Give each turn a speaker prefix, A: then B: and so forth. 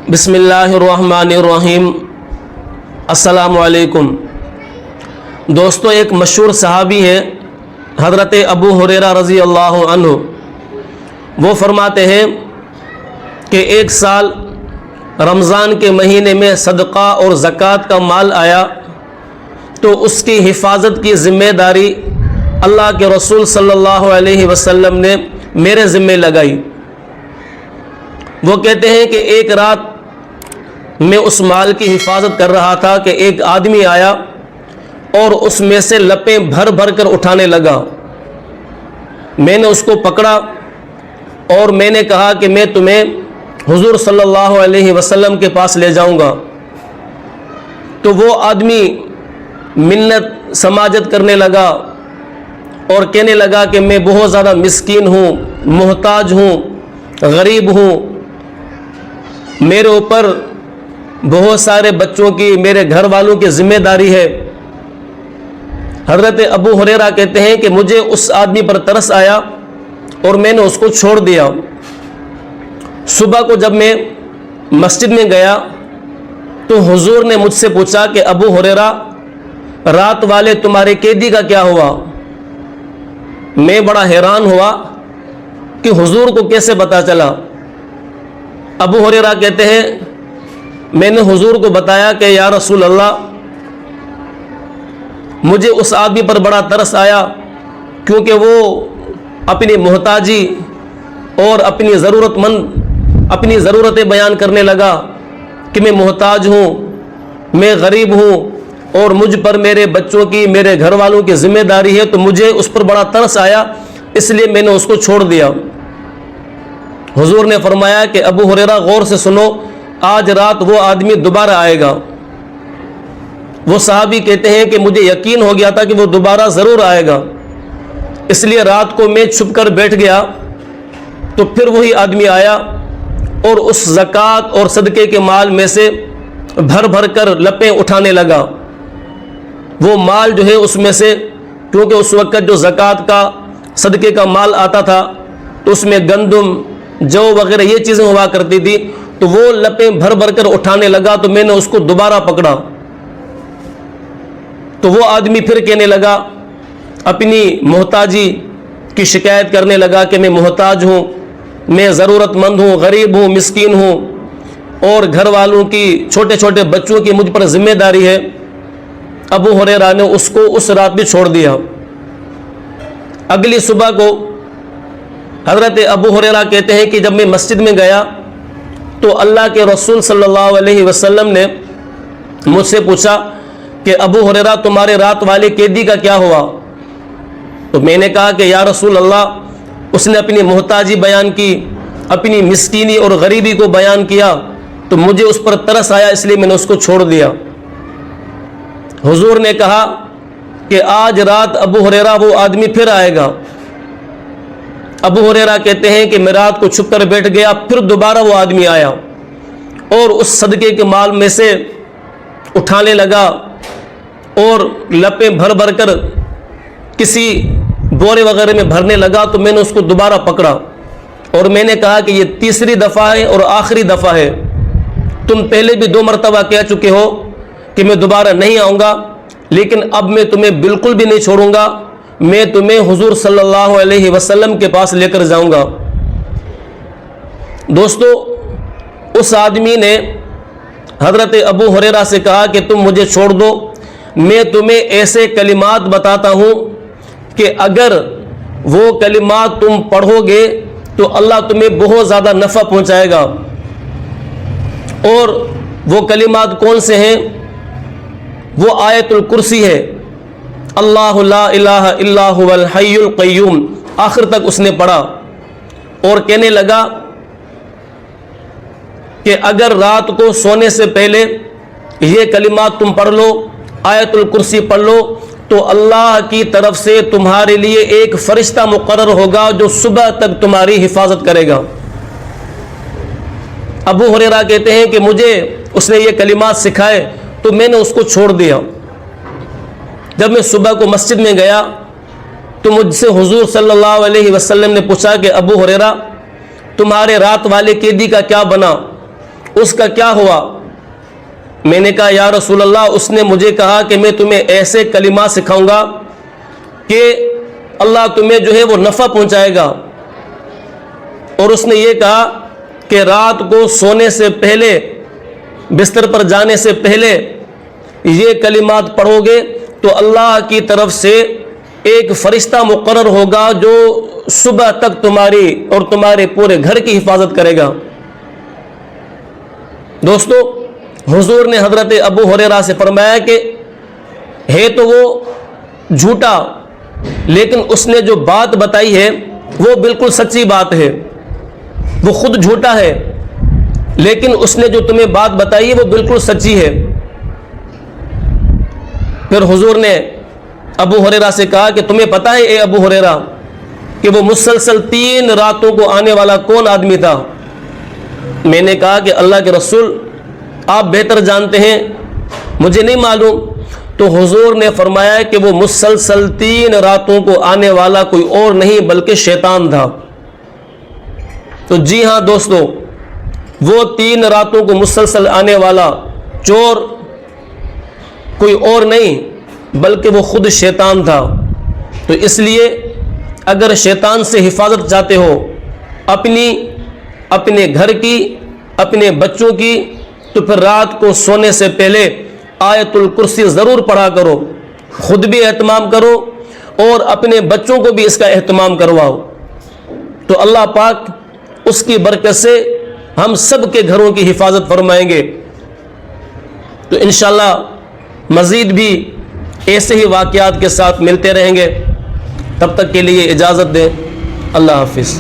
A: بسم اللہ الرحمن الرحیم۔ السلام علیکم دوستو، ایک مشہور صحابی ہے حضرت ابو ہریرہ رضی اللہ عنہ۔ وہ فرماتے ہیں کہ ایک سال رمضان کے مہینے میں صدقہ اور زکوٰۃ کا مال آیا تو اس کی حفاظت کی ذمہ داری اللہ کے رسول صلی اللہ علیہ وسلم نے میرے ذمہ لگائی۔ وہ کہتے ہیں کہ ایک رات میں اس مال کی حفاظت کر رہا تھا کہ ایک آدمی آیا اور اس میں سے لپیں بھر بھر کر اٹھانے لگا۔ میں نے اس کو پکڑا اور میں نے کہا کہ میں تمہیں حضور صلی اللہ علیہ وسلم کے پاس لے جاؤں گا۔ تو وہ آدمی منت سماجت کرنے لگا اور کہنے لگا کہ میں بہت زیادہ مسکین ہوں، محتاج ہوں، غریب ہوں، میرے اوپر بہت سارے بچوں کی، میرے گھر والوں کی ذمہ داری ہے۔ حضرت ابو ہریرہ کہتے ہیں کہ مجھے اس آدمی پر ترس آیا اور میں نے اس کو چھوڑ دیا۔ صبح کو جب میں مسجد میں گیا تو حضور نے مجھ سے پوچھا کہ ابو ہریرہ، رات والے تمہارے قیدی کا کیا ہوا؟ میں بڑا حیران ہوا کہ حضور کو کیسے پتہ چلا۔ ابو ہریرہ کہتے ہیں میں نے حضور کو بتایا کہ یا رسول اللہ، مجھے اس آدمی پر بڑا ترس آیا کیونکہ وہ اپنی محتاجی اور اپنی ضرورتیں بیان کرنے لگا کہ میں محتاج ہوں، میں غریب ہوں اور مجھ پر میرے بچوں کی، میرے گھر والوں کی ذمہ داری ہے، تو مجھے اس پر بڑا ترس آیا، اس لیے میں نے اس کو چھوڑ دیا۔ حضور نے فرمایا کہ ابو ہریرہ غور سے سنو، آج رات وہ آدمی دوبارہ آئے گا۔ وہ صحابی کہتے ہیں کہ مجھے یقین ہو گیا تھا کہ وہ دوبارہ ضرور آئے گا، اس لیے رات کو میں چھپ کر بیٹھ گیا۔ تو پھر وہی آدمی آیا اور اس زکوٰۃ اور صدقے کے مال میں سے بھر بھر کر لپیں اٹھانے لگا۔ وہ مال جو ہے اس میں سے، کیونکہ اس وقت جو زکوٰۃ کا، صدقے کا مال آتا تھا تو اس میں گندم، جو وغیرہ یہ چیزیں ہوا کرتی تھی، تو وہ لپیں بھر بھر کر اٹھانے لگا۔ تو میں نے اس کو دوبارہ پکڑا تو وہ آدمی پھر کہنے لگا، اپنی محتاجی کی شکایت کرنے لگا کہ میں محتاج ہوں، میں ضرورت مند ہوں، غریب ہوں، مسکین ہوں، اور گھر والوں کی، چھوٹے چھوٹے بچوں کی مجھ پر ذمہ داری ہے۔ ابو ہریرہ نے اس کو اس رات بھی چھوڑ دیا۔ اگلی صبح کو حضرت ابو ہریرہ کہتے ہیں کہ جب میں مسجد میں گیا تو اللہ کے رسول صلی اللہ علیہ وسلم نے مجھ سے پوچھا کہ ابو ہریرہ تمہارے رات والے قیدی کا کیا ہوا؟ تو میں نے کہا کہ یا رسول اللہ، اس نے اپنی محتاجی بیان کی، اپنی مسکینی اور غریبی کو بیان کیا، تو مجھے اس پر ترس آیا، اس لیے میں نے اس کو چھوڑ دیا۔ حضور نے کہا کہ آج رات ابو ہریرہ وہ آدمی پھر آئے گا۔ ابو ہریرہ کہتے ہیں کہ میں رات کو چھپ کر بیٹھ گیا، پھر دوبارہ وہ آدمی آیا اور اس صدقے کے مال میں سے اٹھانے لگا اور لپیں بھر بھر کر کسی بورے وغیرہ میں بھرنے لگا۔ تو میں نے اس کو دوبارہ پکڑا اور میں نے کہا کہ یہ تیسری دفعہ ہے اور آخری دفعہ ہے، تم پہلے بھی 2 مرتبہ کہہ چکے ہو کہ میں دوبارہ نہیں آؤں گا، لیکن اب میں تمہیں بالکل بھی نہیں چھوڑوں گا، میں تمہیں حضور صلی اللہ علیہ وسلم کے پاس لے کر جاؤں گا۔ دوستو، اس آدمی نے حضرت ابو ہریرہ سے کہا کہ تم مجھے چھوڑ دو، میں تمہیں ایسے کلمات بتاتا ہوں کہ اگر وہ کلمات تم پڑھو گے تو اللہ تمہیں بہت زیادہ نفع پہنچائے گا۔ اور وہ کلمات کون سے ہیں؟ وہ آیت الکرسی ہے، اللہ لا الہ الا هو الحی القیوم، آخر تک اس نے پڑھا اور کہنے لگا کہ اگر رات کو سونے سے پہلے یہ کلمات تم پڑھ لو، آیت الکرسی پڑھ لو، تو اللہ کی طرف سے تمہارے لیے ایک فرشتہ مقرر ہوگا جو صبح تک تمہاری حفاظت کرے گا۔ ابو ہریرہ کہتے ہیں کہ مجھے اس نے یہ کلمات سکھائے تو میں نے اس کو چھوڑ دیا۔ جب میں صبح کو مسجد میں گیا تو مجھ سے حضور صلی اللہ علیہ وسلم نے پوچھا کہ ابو ہریرہ، تمہارے رات والے قیدی کا کیا بنا؟ اس کا کیا ہوا؟ میں نے کہا یا رسول اللہ اس نے مجھے کہا کہ میں تمہیں ایسے کلمات سکھاؤں گا کہ اللہ تمہیں جو ہے وہ نفع پہنچائے گا، اور اس نے یہ کہا کہ رات کو سونے سے پہلے، بستر پر جانے سے پہلے یہ کلمات پڑھو گے تو اللہ کی طرف سے ایک فرشتہ مقرر ہوگا جو صبح تک تمہاری اور تمہارے پورے گھر کی حفاظت کرے گا۔ دوستو، حضور نے حضرت ابو ہریرہ سے فرمایا کہ ہے تو وہ جھوٹا، لیکن اس نے جو بات بتائی ہے وہ بالکل سچی بات ہے۔ وہ خود جھوٹا ہے لیکن اس نے جو تمہیں بات بتائی ہے وہ بالکل سچی ہے۔ پھر حضور نے ابو ہریرہ سے کہا کہ تمہیں پتہ ہے اے ابو ہریرہ کہ وہ مسلسل 3 راتوں کو آنے والا کون آدمی تھا؟ میں نے کہا کہ اللہ کے رسول آپ بہتر جانتے ہیں، مجھے نہیں معلوم۔ تو حضور نے فرمایا کہ وہ مسلسل 3 راتوں کو آنے والا کوئی اور نہیں بلکہ شیطان تھا۔ تو جی ہاں دوستو، وہ 3 راتوں کو مسلسل آنے والا چور کوئی اور نہیں بلکہ وہ خود شیطان تھا۔ تو اس لیے اگر شیطان سے حفاظت چاہتے ہو، اپنے گھر کی، اپنے بچوں کی، تو پھر رات کو سونے سے پہلے آیت الکرسی ضرور پڑھا کرو، خود بھی اہتمام کرو اور اپنے بچوں کو بھی اس کا اہتمام کرواؤ، تو اللہ پاک اس کی برکت سے ہم سب کے گھروں کی حفاظت فرمائیں گے۔ تو انشاءاللہ مزید بھی ایسے ہی واقعات کے ساتھ ملتے رہیں گے، تب تک کے لیے اجازت دیں، اللہ حافظ۔